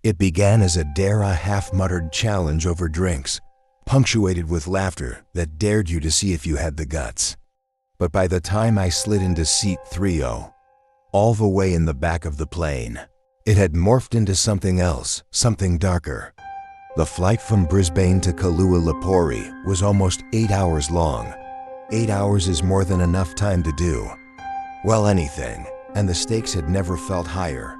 It began as a half-muttered challenge over drinks, punctuated with laughter that dared you to see if you had the guts. But by the time I slid into seat 30, all the way in the back of the plane, it had morphed into something else, something darker. The flight from Brisbane to Kahlua Lepore was almost 8 hours long. 8 hours is more than enough time to do, well, anything, and the stakes had never felt higher.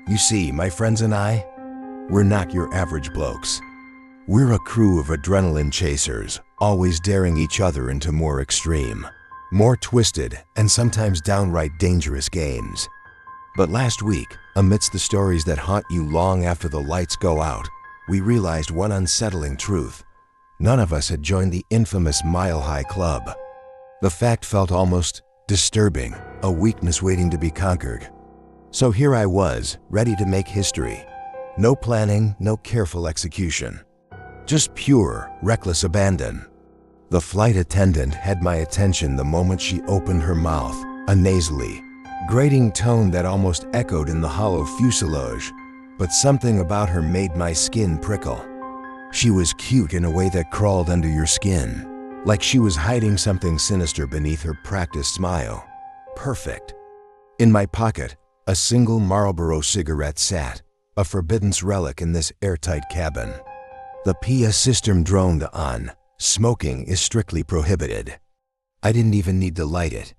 You see, my friends and I, we're not your average blokes. We're a crew of adrenaline chasers, always daring each other into more extreme, more twisted, and sometimes downright dangerous games. But last week, amidst the stories that haunt you long after the lights go out, we realized one unsettling truth. None of us had joined the infamous Mile High Club. The fact felt almost disturbing, a weakness waiting to be conquered. So here I was, ready to make history. No planning, no careful execution. Just pure, reckless abandon. The flight attendant had my attention the moment she opened her mouth, a nasally, grating tone that almost echoed in the hollow fuselage, but something about her made my skin prickle. She was cute in a way that crawled under your skin, like she was hiding something sinister beneath her practiced smile. Perfect. In my pocket, a single Marlboro cigarette sat, a forbidden relic in this airtight cabin. The PA system droned on. Smoking is strictly prohibited. I didn't even need to light it.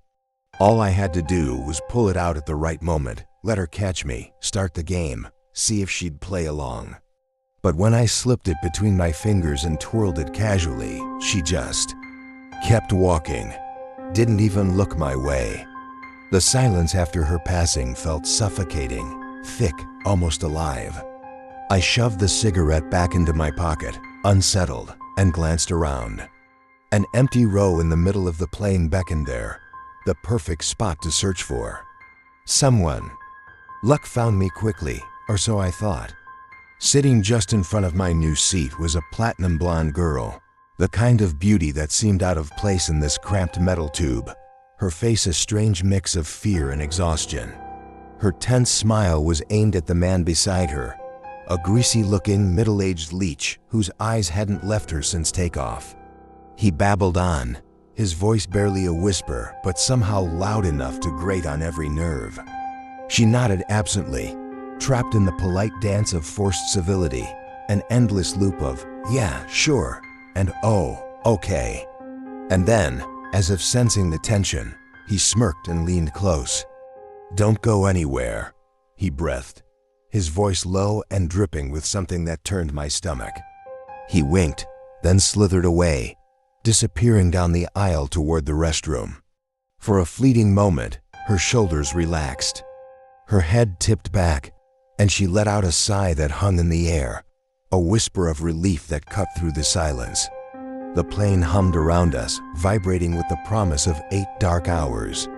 All I had to do was pull it out at the right moment, let her catch me, start the game, see if she'd play along. But when I slipped it between my fingers and twirled it casually, she just kept walking, didn't even look my way. The silence after her passing felt suffocating, thick, almost alive. I shoved the cigarette back into my pocket, unsettled, and glanced around. An empty row in the middle of the plane beckoned there, the perfect spot to search for someone. Luck found me quickly, or so I thought. Sitting just in front of my new seat was a platinum blonde girl, the kind of beauty that seemed out of place in this cramped metal tube, her face a strange mix of fear and exhaustion. Her tense smile was aimed at the man beside her, a greasy-looking, middle-aged leech whose eyes hadn't left her since takeoff. He babbled on, his voice barely a whisper, but somehow loud enough to grate on every nerve. She nodded absently, trapped in the polite dance of forced civility, an endless loop of, yeah, sure, and oh, okay. And then, as if sensing the tension, he smirked and leaned close. "Don't go anywhere," he breathed, his voice low and dripping with something that turned my stomach. He winked, then slithered away, disappearing down the aisle toward the restroom. For a fleeting moment, her shoulders relaxed. Her head tipped back, and she let out a sigh that hung in the air, a whisper of relief that cut through the silence. The plane hummed around us, vibrating with the promise of 8 dark hours.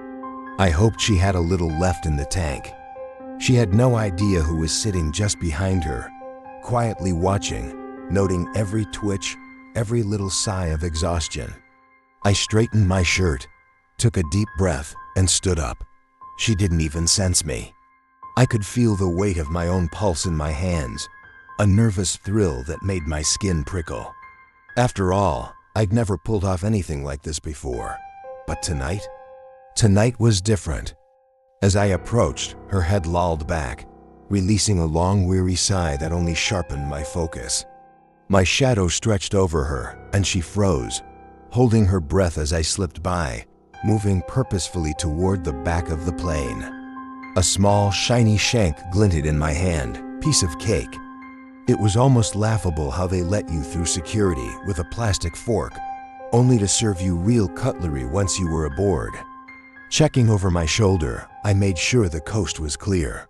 I hoped she had a little left in the tank. She had no idea who was sitting just behind her, quietly watching, noting every twitch, every little sigh of exhaustion. I straightened my shirt, took a deep breath, and stood up. She didn't even sense me. I could feel the weight of my own pulse in my hands, a nervous thrill that made my skin prickle. After all, I'd never pulled off anything like this before. But tonight? Tonight was different. As I approached, her head lolled back, releasing a long, weary sigh that only sharpened my focus. My shadow stretched over her, and she froze, holding her breath as I slipped by, moving purposefully toward the back of the plane. A small, shiny shank glinted in my hand, piece of cake. It was almost laughable how they let you through security with a plastic fork, only to serve you real cutlery once you were aboard. Checking over my shoulder, I made sure the coast was clear.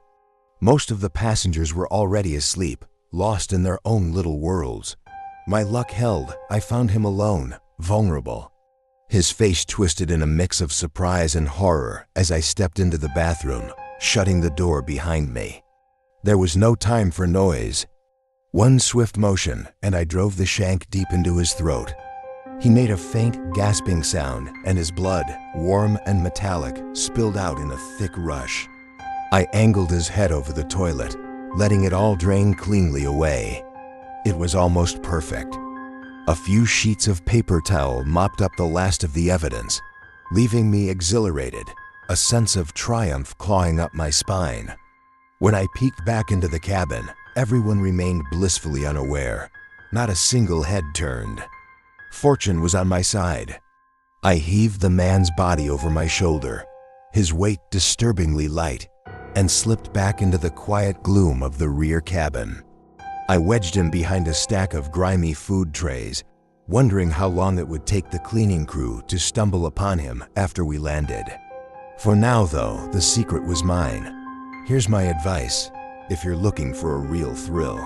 Most of the passengers were already asleep, lost in their own little worlds. My luck held. I found him alone, vulnerable. His face twisted in a mix of surprise and horror as I stepped into the bathroom, shutting the door behind me. There was no time for noise. One swift motion, and I drove the shank deep into his throat. He made a faint, gasping sound, and his blood, warm and metallic, spilled out in a thick rush. I angled his head over the toilet, letting it all drain cleanly away. It was almost perfect. A few sheets of paper towel mopped up the last of the evidence, leaving me exhilarated, a sense of triumph clawing up my spine. When I peeked back into the cabin, everyone remained blissfully unaware. Not a single head turned. Fortune was on my side. I heaved the man's body over my shoulder, his weight disturbingly light, and slipped back into the quiet gloom of the rear cabin. I wedged him behind a stack of grimy food trays, wondering how long it would take the cleaning crew to stumble upon him after we landed. For now, though, the secret was mine. Here's my advice, if you're looking for a real thrill.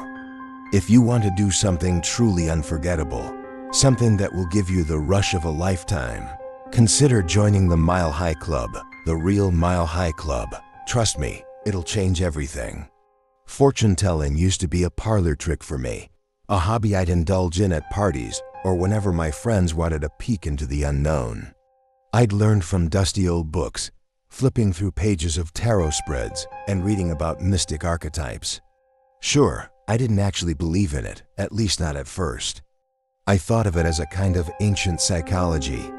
If you want to do something truly unforgettable, something that will give you the rush of a lifetime, consider joining the Mile High Club, the real Mile High Club. Trust me, it'll change everything. Fortune-telling used to be a parlor trick for me, a hobby I'd indulge in at parties or whenever my friends wanted a peek into the unknown. I'd learned from dusty old books, flipping through pages of tarot spreads and reading about mystic archetypes. Sure, I didn't actually believe in it, at least not at first. I thought of it as a kind of ancient psychology,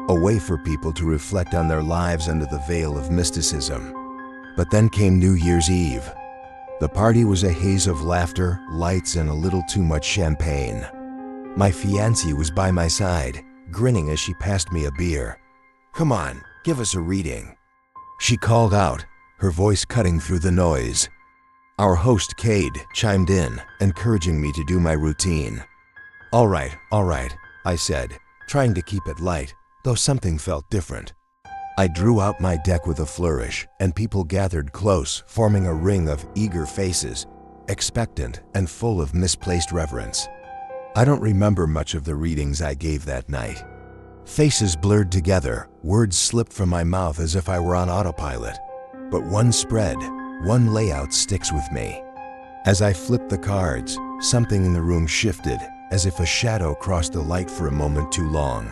a way for people to reflect on their lives under the veil of mysticism. But then came New Year's Eve. The party was a haze of laughter, lights, and a little too much champagne. My fiancée was by my side, grinning as she passed me a beer. "Come on, give us a reading," she called out, her voice cutting through the noise. Our host, Cade, chimed in, encouraging me to do my routine. All right, I said, trying to keep it light, though something felt different. I drew out my deck with a flourish, and people gathered close, forming a ring of eager faces, expectant and full of misplaced reverence. I don't remember much of the readings I gave that night. Faces blurred together, words slipped from my mouth as if I were on autopilot. But one spread, one layout sticks with me. As I flipped the cards, something in the room shifted, as if a shadow crossed the light for a moment too long.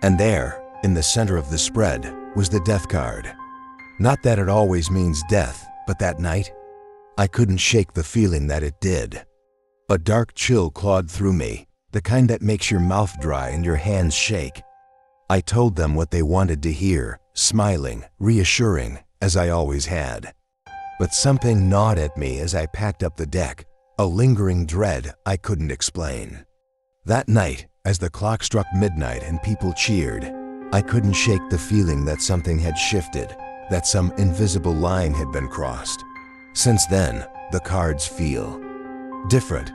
And there, in the center of the spread, was the death card. Not that it always means death, but that night, I couldn't shake the feeling that it did. A dark chill clawed through me, the kind that makes your mouth dry and your hands shake. I told them what they wanted to hear, smiling, reassuring, as I always had. But something gnawed at me as I packed up the deck, a lingering dread I couldn't explain. That night, as the clock struck midnight and people cheered, I couldn't shake the feeling that something had shifted, that some invisible line had been crossed. Since then, the cards feel different.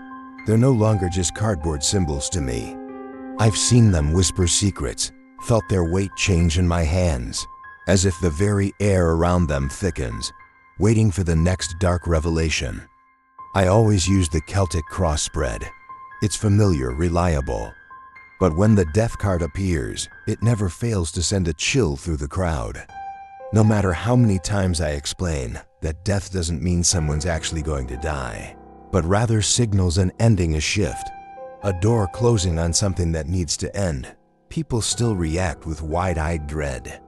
They're no longer just cardboard symbols to me. I've seen them whisper secrets, felt their weight change in my hands, as if the very air around them thickens, waiting for the next dark revelation. I always use the Celtic cross spread. It's familiar, reliable. But when the death card appears, it never fails to send a chill through the crowd. No matter how many times I explain that death doesn't mean someone's actually going to die, but rather signals an ending, a shift, a door closing on something that needs to end, people still react with wide-eyed dread.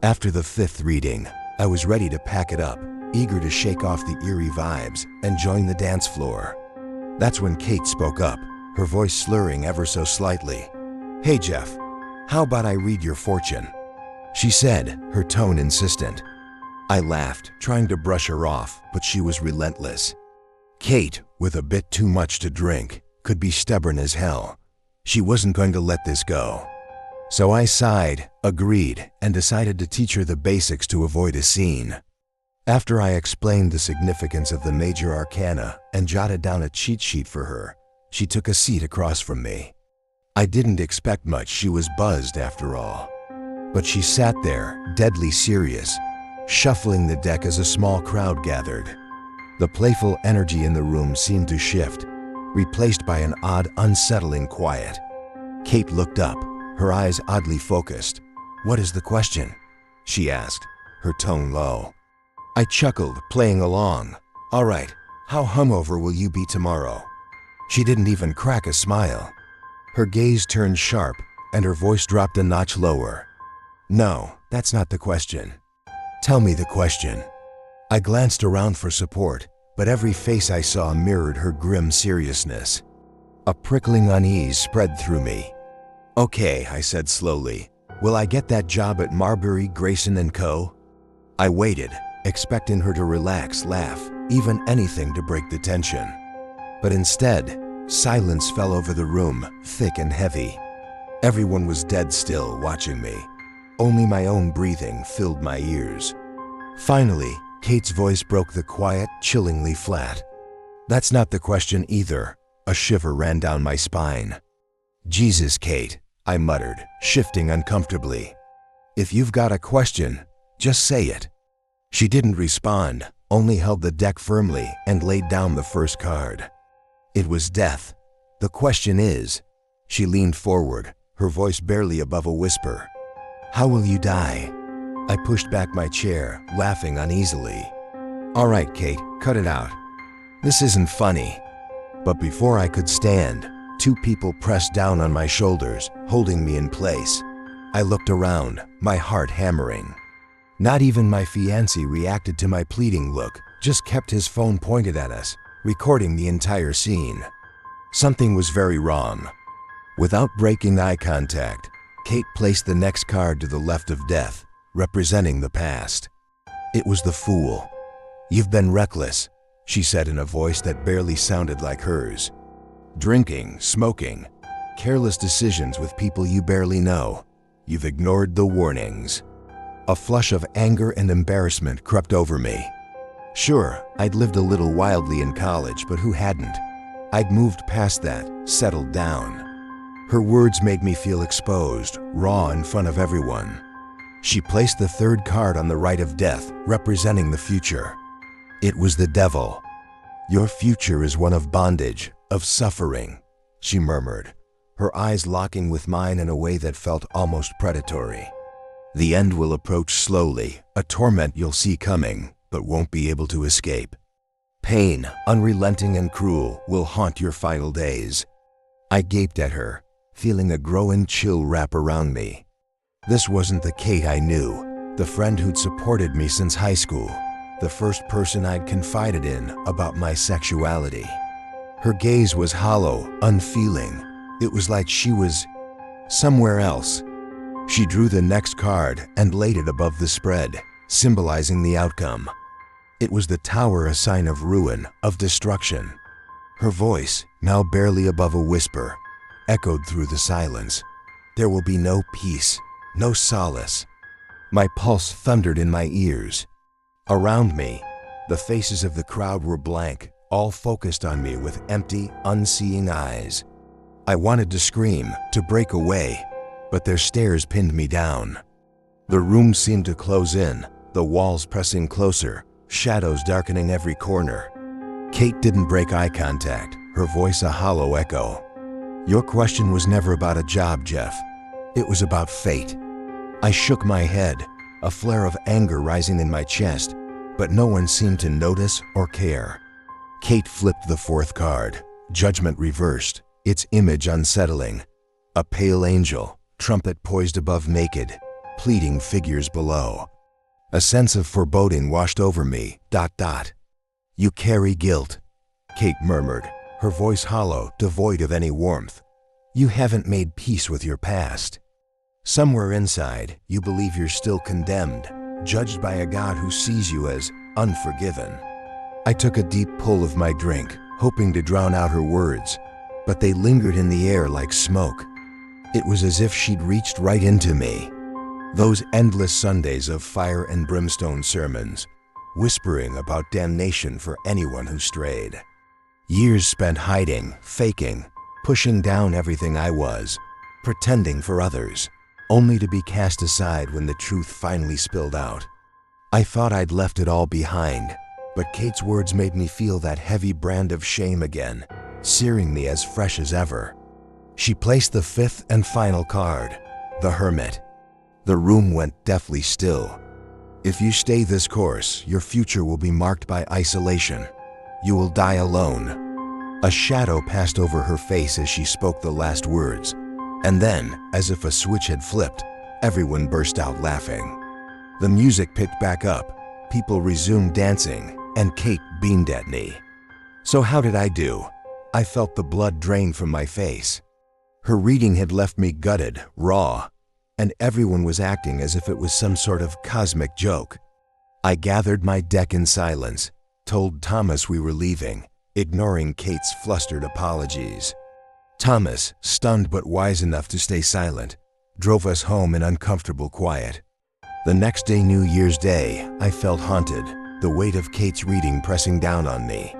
After the fifth reading, I was ready to pack it up, eager to shake off the eerie vibes and join the dance floor. That's when Kate spoke up, her voice slurring ever so slightly. "Hey Jeff, how about I read your fortune?" she said, her tone insistent. I laughed, trying to brush her off, but she was relentless. Kate, with a bit too much to drink, could be stubborn as hell. She wasn't going to let this go. So I sighed, agreed, and decided to teach her the basics to avoid a scene. After I explained the significance of the major arcana and jotted down a cheat sheet for her, she took a seat across from me. I didn't expect much, she was buzzed after all. But she sat there, deadly serious, shuffling the deck as a small crowd gathered. The playful energy in the room seemed to shift, replaced by an odd, unsettling quiet. Kate looked up, her eyes oddly focused. "What is the question?" she asked, her tone low. I chuckled, playing along. "All right, how hungover will you be tomorrow?" She didn't even crack a smile. Her gaze turned sharp, and her voice dropped a notch lower. "No, that's not the question." "Tell me the question." I glanced around for support, but every face I saw mirrored her grim seriousness. A prickling unease spread through me. "Okay," I said slowly. "Will I get that job at Marbury, Grayson & Co.?" I waited, expecting her to relax, laugh, even anything to break the tension. But instead, silence fell over the room, thick and heavy. Everyone was dead still, watching me. Only my own breathing filled my ears. Finally, Kate's voice broke the quiet, chillingly flat. "That's not the question either." A shiver ran down my spine. "Jesus, Kate," I muttered, shifting uncomfortably. "If you've got a question, just say it." She didn't respond, only held the deck firmly and laid down the first card. It was death. "The question is," she leaned forward, her voice barely above a whisper, "how will you die?" I pushed back my chair, laughing uneasily. "All right, Kate, cut it out. This isn't funny." But before I could stand, two people pressed down on my shoulders, holding me in place. I looked around, my heart hammering. Not even my fiancé reacted to my pleading look, just kept his phone pointed at us, recording the entire scene. Something was very wrong. Without breaking eye contact, Kate placed the next card to the left of death, representing the past. It was the Fool. "You've been reckless," she said in a voice that barely sounded like hers. "Drinking, smoking, careless decisions with people you barely know. You've ignored the warnings." A flush of anger and embarrassment crept over me. Sure, I'd lived a little wildly in college, but who hadn't? I'd moved past that, settled down. Her words made me feel exposed, raw in front of everyone. She placed the third card on the right of death, representing the future. It was the devil. "Your future is one of bondage, of suffering," she murmured, her eyes locking with mine in a way that felt almost predatory. "The end will approach slowly, a torment you'll see coming, but won't be able to escape. Pain, unrelenting and cruel, will haunt your final days." I gaped at her, feeling a growing chill wrap around me. This wasn't the Kate I knew, the friend who'd supported me since high school, the first person I'd confided in about my sexuality. Her gaze was hollow, unfeeling. It was like she was somewhere else. She drew the next card and laid it above the spread, symbolizing the outcome. It was the Tower, a sign of ruin, of destruction. Her voice, now barely above a whisper, echoed through the silence. "There will be no peace, no solace." My pulse thundered in my ears. Around me, the faces of the crowd were blank, all focused on me with empty, unseeing eyes. I wanted to scream, to break away, but their stares pinned me down. The room seemed to close in, the walls pressing closer, shadows darkening every corner. Kate didn't break eye contact, her voice a hollow echo. "Your question was never about a job, Jeff. It was about fate." I shook my head, a flare of anger rising in my chest, but no one seemed to notice or care. Kate flipped the fourth card, judgment reversed, its image unsettling. A pale angel, trumpet poised above naked, pleading figures below. A sense of foreboding washed over me, ... "You carry guilt," Kate murmured, her voice hollow, devoid of any warmth. "You haven't made peace with your past. Somewhere inside, you believe you're still condemned, judged by a God who sees you as unforgiven." I took a deep pull of my drink, hoping to drown out her words, but they lingered in the air like smoke. It was as if she'd reached right into me. Those endless Sundays of fire and brimstone sermons, whispering about damnation for anyone who strayed. Years spent hiding, faking, pushing down everything I was, pretending for others, only to be cast aside when the truth finally spilled out. I thought I'd left it all behind, but Kate's words made me feel that heavy brand of shame again, searing me as fresh as ever. She placed the fifth and final card, the Hermit. The room went deathly still. "If you stay this course, your future will be marked by isolation. You will die alone." A shadow passed over her face as she spoke the last words, and then, as if a switch had flipped, everyone burst out laughing. The music picked back up, people resumed dancing, and Kate beamed at me. So how did I do? I felt the blood drain from my face. Her reading had left me gutted, raw, and everyone was acting as if it was some sort of cosmic joke. I gathered my deck in silence, told Thomas we were leaving, ignoring Kate's flustered apologies. Thomas, stunned but wise enough to stay silent, drove us home in uncomfortable quiet. The next day, New Year's Day, I felt haunted, the weight of Kate's reading pressing down on me.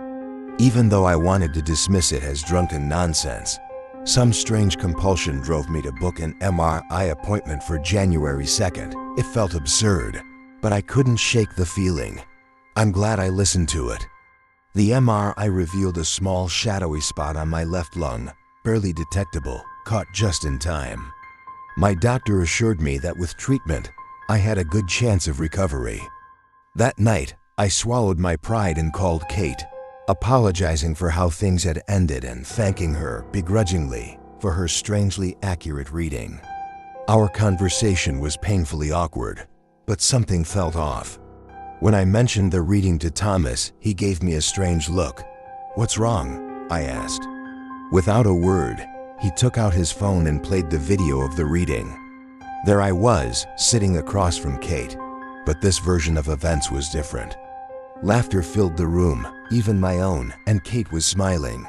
Even though I wanted to dismiss it as drunken nonsense, some strange compulsion drove me to book an MRI appointment for January 2nd. It felt absurd, but I couldn't shake the feeling. I'm glad I listened to it. The MRI revealed a small shadowy spot on my left lung, barely detectable, caught just in time. My doctor assured me that with treatment, I had a good chance of recovery. That night, I swallowed my pride and called Kate, apologizing for how things had ended and thanking her begrudgingly for her strangely accurate reading. Our conversation was painfully awkward, but something felt off. When I mentioned the reading to Thomas, he gave me a strange look. "What's wrong?" I asked. Without a word, he took out his phone and played the video of the reading. There I was, sitting across from Kate, but this version of events was different. Laughter filled the room, even my own, and Kate was smiling.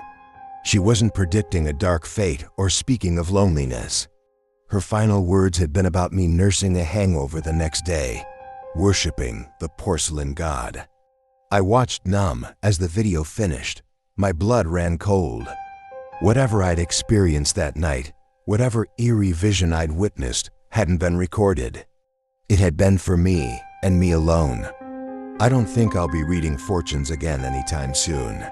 She wasn't predicting a dark fate or speaking of loneliness. Her final words had been about me nursing a hangover the next day, worshipping the porcelain god. I watched numb as the video finished. My blood ran cold. Whatever I'd experienced that night, whatever eerie vision I'd witnessed, hadn't been recorded. It had been for me, and me alone. I don't think I'll be reading fortunes again anytime soon.